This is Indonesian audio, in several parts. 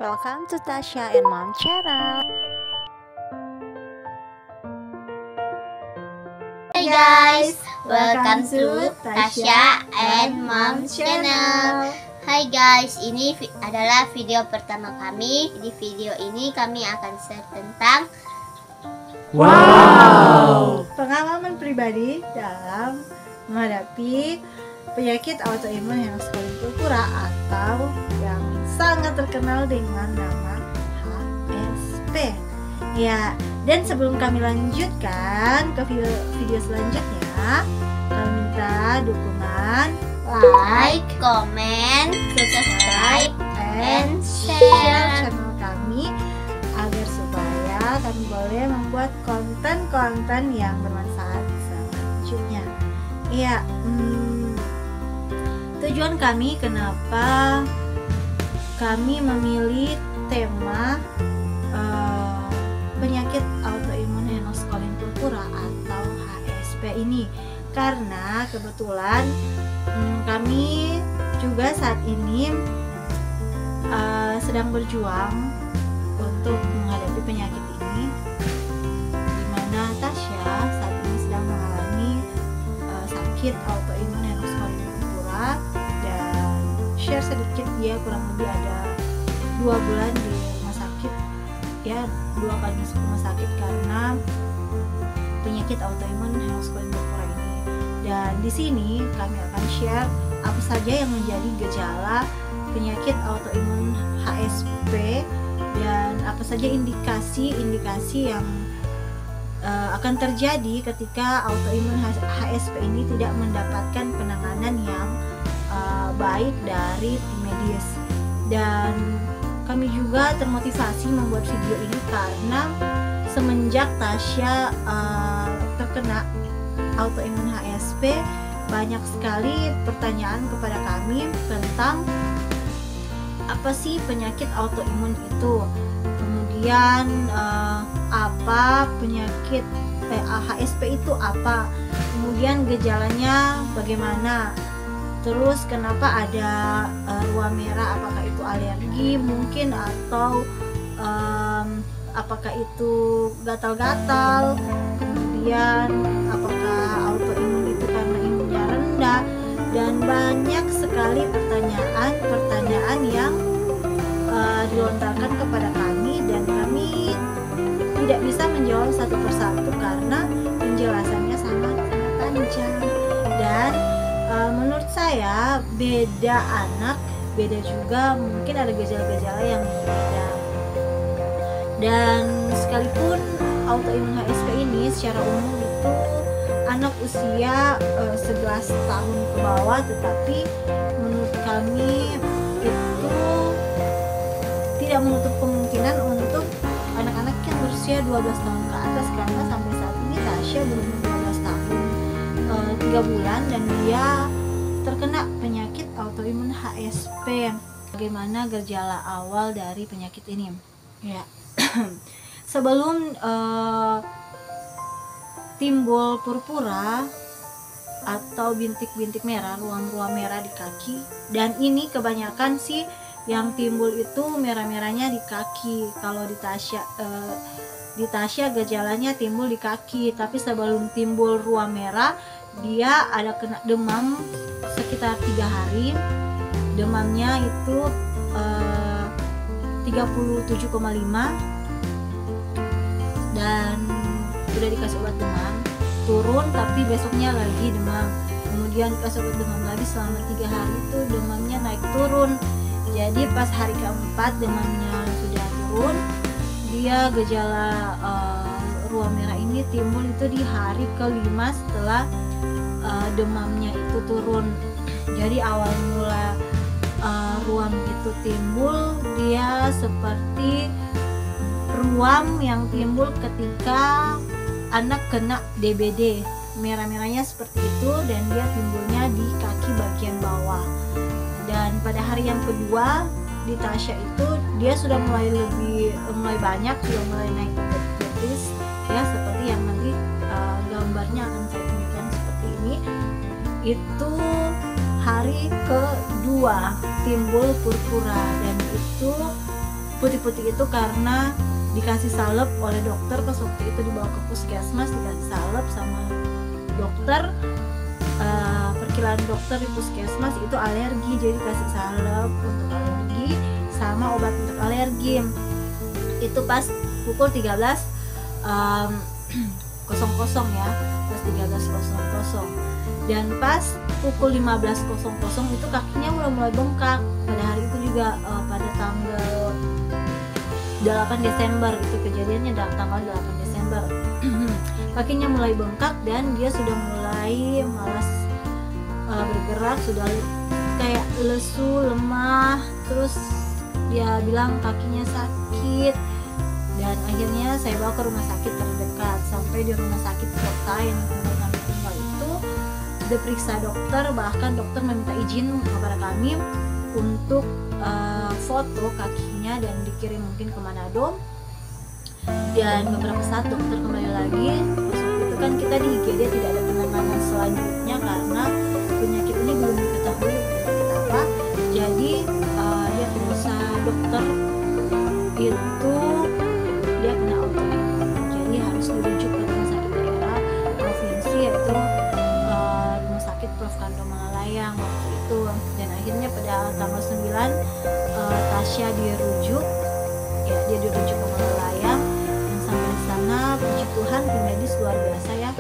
Welcome to Tasha and Mom channel. Hey guys, welcome to Tasha and Mom channel. Hai guys, ini adalah video pertama kami. Di video ini kami akan share tentang pengalaman pribadi dalam menghadapi penyakit autoimun yang sekolah purpura atau yang sangat terkenal dengan nama HSP. Ya, dan sebelum kami lanjutkan ke video selanjutnya, kami minta dukungan like, comment, subscribe, and share channel kami agar supaya kami boleh membuat konten-konten yang bermanfaat selanjutnya. Iya, tujuan kami kenapa kami memilih tema penyakit autoimun Henoch-Schönlein purpura atau HSP ini, karena kebetulan kami juga saat ini sedang berjuang untuk menghadapi penyakit ini, dimana Tasya saat ini sedang mengalami sakit autoimun Henoch-Schönlein purpura, dan share sedikit, dia kurang lebih ada 2 bulan di rumah sakit, ya 2 kali masuk rumah sakit karena penyakit autoimun Henoch-Schönlein purpura ini. Dan di sini kami akan share apa saja yang menjadi gejala penyakit autoimun HSP dan apa saja indikasi-indikasi yang akan terjadi ketika autoimun HSP ini tidak mendapatkan penanganan yang baik dari tim medis. Dan kami juga termotivasi membuat video ini karena semenjak Tasya terkena autoimun HSP, banyak sekali pertanyaan kepada kami tentang apa sih penyakit autoimun itu, kemudian apa penyakit HSP itu apa, kemudian gejalanya bagaimana, terus kenapa ada ruam merah, apakah itu alergi mungkin, atau apakah itu gatal-gatal, kemudian apakah autoimun itu karena imunnya rendah, dan banyak sekali pertanyaan yang dilontarkan kepada kami, dan kami tidak bisa menjawab satu persatu karena penjelasannya sangat panjang. Dan menurut saya beda anak, beda juga mungkin ada gejala-gejala yang berbeda. Dan sekalipun autoimun HSP ini secara umum itu anak usia 11 tahun ke bawah, tetapi menurut kami itu tidak menutup kemungkinan untuk anak-anak yang berusia 12 tahun ke atas, karena sampai saat ini Tasya berumur 12 tahun 3 bulan dan dia terkena penyakit autoimun HSP. Bagaimana gejala awal dari penyakit ini? Ya, sebelum timbul purpura atau bintik-bintik merah, ruam-ruam merah di kaki, dan ini kebanyakan sih yang timbul itu merah-merahnya di kaki. Kalau di Tasya gejalanya timbul di kaki, tapi sebelum timbul ruam merah dia ada kena demam sekitar 3 hari. Demamnya itu 37,5, dan udah dikasih obat demam, turun, tapi besoknya lagi demam, kemudian dikasih obat demam lagi selama 3 hari, itu demamnya naik turun. Jadi pas hari keempat demamnya sudah turun, dia gejala ruam merah ini timbul itu di hari ke-5 setelah demamnya itu turun. Jadi awal mula ruam itu timbul, dia seperti ruam yang timbul ketika anak kena DBD, merah-merahnya seperti itu, dan dia timbulnya di kaki bagian bawah. Dan pada hari yang kedua di Tasya itu dia sudah mulai banyak, sudah mulai naik ke betis, ya seperti yang nanti gambarnya akan saya tunjukkan seperti ini. Itu hari kedua timbul purpura, dan itu putih-putih itu karena dikasih salep oleh dokter. Pas waktu itu dibawa ke puskesmas, dikasih salep sama dokter. Perkiraan dokter di puskesmas itu alergi, jadi dikasih salep untuk alergi sama obat untuk alergi. Itu pas pukul 13.00 ya, pas 13.00. Dan pas pukul 15.00 itu kakinya mulai bengkak. Pada hari itu juga pada tanggal 8 Desember itu kejadiannya, tanggal 8 Desember. Kakinya mulai bengkak dan dia sudah mulai malas bergerak, sudah kayak lesu, lemah. Terus dia bilang kakinya sakit, dan akhirnya saya bawa ke rumah sakit terdekat. Sampai di rumah sakit kota yang kami tinggal itu diperiksa dokter, bahkan dokter meminta izin kepada kami untuk foto kakinya dan dikirim mungkin ke Manado. Dan beberapa saat dokter kembali lagi. Itu kan kita di IGD tidak ada penanganan selanjutnya karena penyakit ini belum diketahui penyakit apa. Jadi dia periksa dokter itu dia kena autoimun, jadi harus dirujuk ke rumah sakit daerah provinsi, yaitu rumah sakit Prof. Kando Malalayang waktu itu. Dan akhirnya pada tanggal 9 Tasya dirujuk, ya dia dirujuk ke Malalayang. Dan sampai di sana puji Tuhan tim medis luar biasa ya,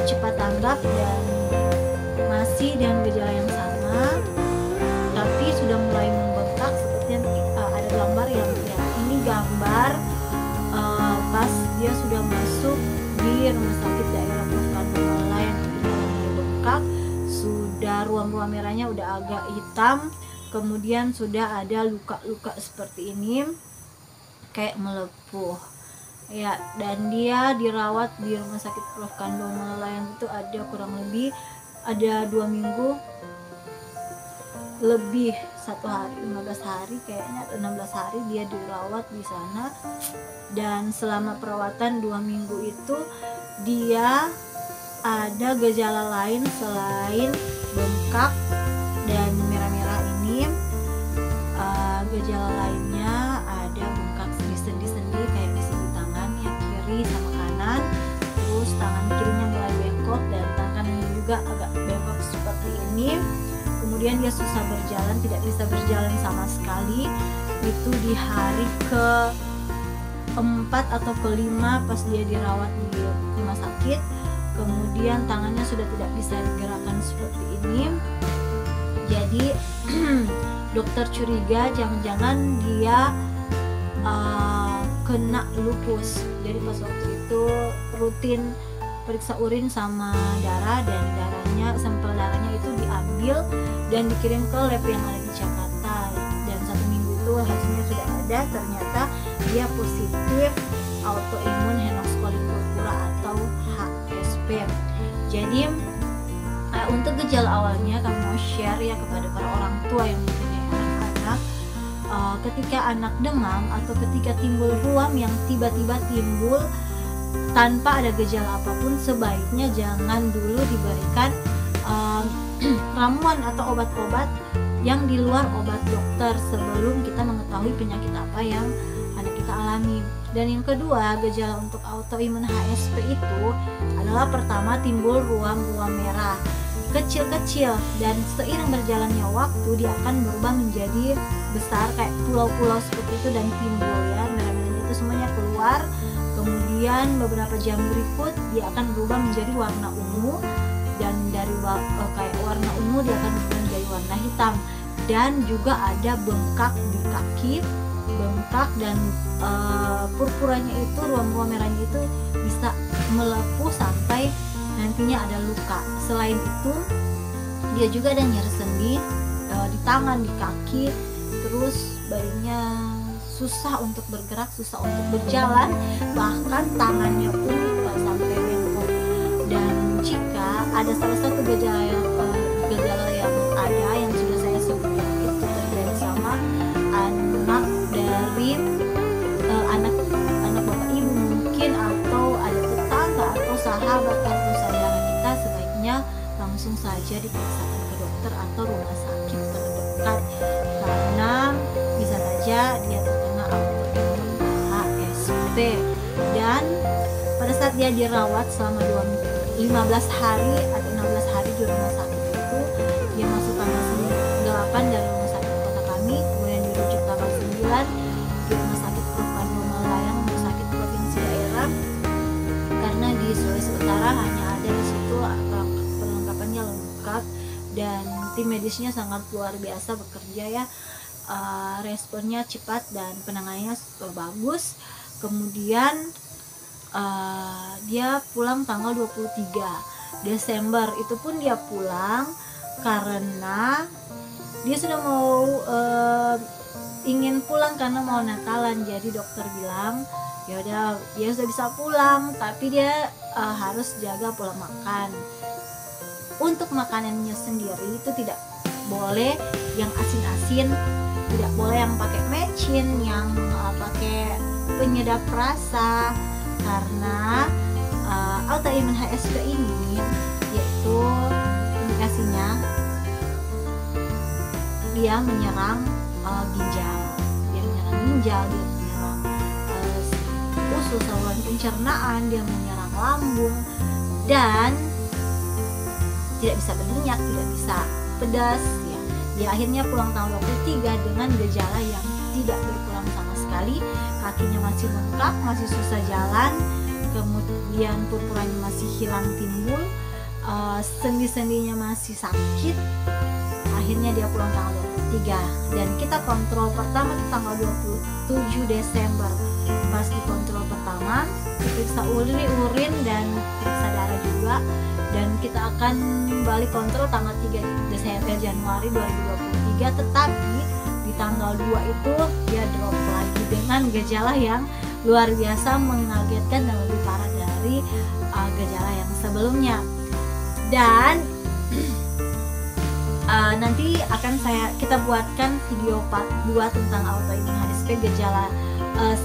cepat tanggap dan masih dengan gejala yang sama, tapi sudah mulai membengkak seperti yang ada gambar yang ini gambar pas dia sudah masuk di rumah sakit daerah Prof. Kando Malalayang. Bengkak, sudah ruam-ruam merahnya udah agak hitam, kemudian sudah ada luka-luka seperti ini kayak melepuh ya. Dan dia dirawat di rumah sakit Prof. Kando Malalayang itu ada kurang lebih ada 2 minggu lebih, 1 hari 15 hari kayaknya, 16 hari dia dirawat di sana. Dan selama perawatan 2 minggu itu dia ada gejala lain selain bengkak dan merah-merah ini. Gejala lainnya ada bengkak di sendi-sendi, kayak di sendi tangan yang kiri sama kanan. Terus tangan kirinya mulai bengkok dan tangan kanannya juga agak bengkok seperti ini. Kemudian dia susah berjalan, tidak bisa berjalan sama sekali. Itu di hari ke-4 atau ke-5 pas dia dirawat di rumah sakit. Kemudian tangannya sudah tidak bisa digerakkan seperti ini. Jadi dokter curiga jangan-jangan dia kena lupus. Jadi pas waktu itu rutin periksa urin sama darah, dan sampel darahnya itu diambil dan dikirim ke lab yang ada di Jakarta. Dan 1 minggu itu hasilnya sudah ada, ternyata dia positif autoimun Henox-Colic purpura atau HSP. Jadi untuk gejala awalnya kami mau share ya kepada para orang tua yang mempunyai anak-anak. Ketika anak demam atau ketika timbul ruam yang tiba-tiba timbul tanpa ada gejala apapun, sebaiknya jangan dulu diberikan ramuan atau obat-obat yang di luar obat dokter sebelum kita mengetahui penyakit apa yang anak kita alami. Dan yang kedua, gejala untuk autoimun HSP itu adalah pertama timbul ruam-ruam merah kecil-kecil, dan seiring berjalannya waktu dia akan berubah menjadi besar kayak pulau-pulau seperti itu dan timbul ya, merah-merahnya itu semuanya keluar. Kemudian beberapa jam berikut dia akan berubah menjadi warna ungu, dan dari kayak warna ungu dia akan berubah menjadi warna hitam. Dan juga ada bengkak di kaki, bengkak dan purpuranya itu, ruam-ruam merahnya itu bisa melepuh sampai nantinya ada luka. Selain itu dia juga ada nyeri sendi di tangan, di kaki, terus bayinya susah untuk bergerak, susah untuk berjalan, bahkan tangannya pun sampai bengkok. Dan jika ada salah satu gejala yang ada yang sudah saya sebutkan itu terjadi sama anak dari anak bapak ibu mungkin, atau ada tetangga atau sahabat atau saudara kita, sebaiknya langsung saja diperiksakan ke dokter atau rumah sakit terdekat, karena bisa saja dia terkena dan pada saat dia dirawat selama 15 hari atau 16 hari di rumah sakit itu, dia masuk tanggal 8 dari rumah sakit kota kami, kemudian dirujuk tanggal 9 di rumah sakit Prof. Malayang, rumah sakit provinsi daerah, karena di Sulawesi Utara hanya ada di situ perlengkapannya lengkap dan tim medisnya sangat luar biasa bekerja ya. Responnya cepat dan penanganannya bagus. Kemudian dia pulang tanggal 23 Desember. Itu pun dia pulang karena dia sudah mau ingin pulang karena mau Natalan. Jadi dokter bilang ya udah dia sudah bisa pulang, tapi dia harus jaga pola makan. Untuk makanannya sendiri itu tidak boleh yang asin-asin, tidak boleh yang pakai mecin, yang pakai penyedap rasa, karena autoimun HSP ini yaitu indikasinya dia menyerang ginjal, dia menyerang usus saluran pencernaan, dia menyerang lambung, dan tidak bisa berminyak, tidak bisa pedas ya. Dia akhirnya pulang tanggal 23 dengan gejala yang tidak berkurang sama sekali. Kakinya masih bengkak, masih susah jalan, kemudian purpuranya masih hilang timbul, sendi-sendinya masih sakit. Akhirnya dia pulang tanggal 23 dan kita kontrol pertama itu tanggal 27 Desember. Pas dikontrol pertama, diperiksa urin dan periksa darah juga, dan kita akan balik kontrol tanggal 3 Desember Januari 2023, tetapi di tanggal 2 itu dia drop lagi dengan gejala yang luar biasa mengagetkan dan lebih parah dari gejala yang sebelumnya. Dan nanti akan kita buatkan video part 2 tentang autoimun HSP, gejala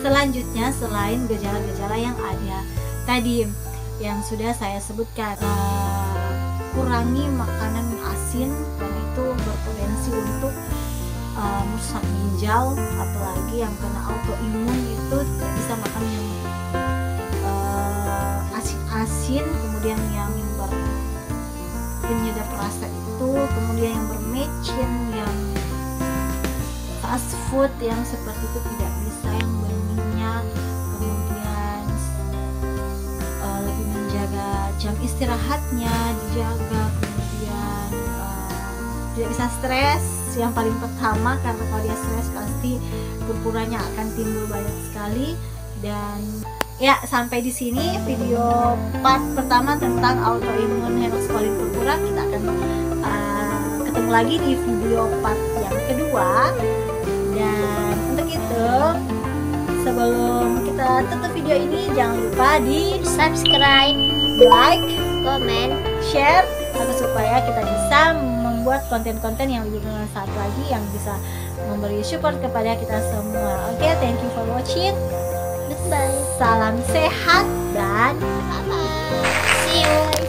selanjutnya selain gejala-gejala yang ada tadi yang sudah saya sebutkan. Kurangi makanan asin karena itu berpotensi untuk merusak ginjal, apalagi yang kena autoimun itu tidak bisa makan yang asin-asin, kemudian yang penyedap rasa itu, kemudian yang bermecin, yang fast food yang seperti itu tidak bisa, yang berminyak, kemudian lebih menjaga jam istirahatnya dijaga, kemudian tidak bisa stres yang paling pertama, karena kalau dia stres pasti purpuranya akan timbul banyak sekali. Dan ya, sampai di sini video part pertama tentang autoimun henoxpolin purpura. Kita akan ketemu lagi di video part yang kedua. Dan untuk itu, sebelum kita tutup video ini, jangan lupa di subscribe, like, comment, share, agar supaya kita bisa membuat konten-konten yang lebih bermanfaat lagi, yang bisa memberi support kepada kita semua. Oke, thank you for watching. goodbye, Salam sehat dan bye bye, see you.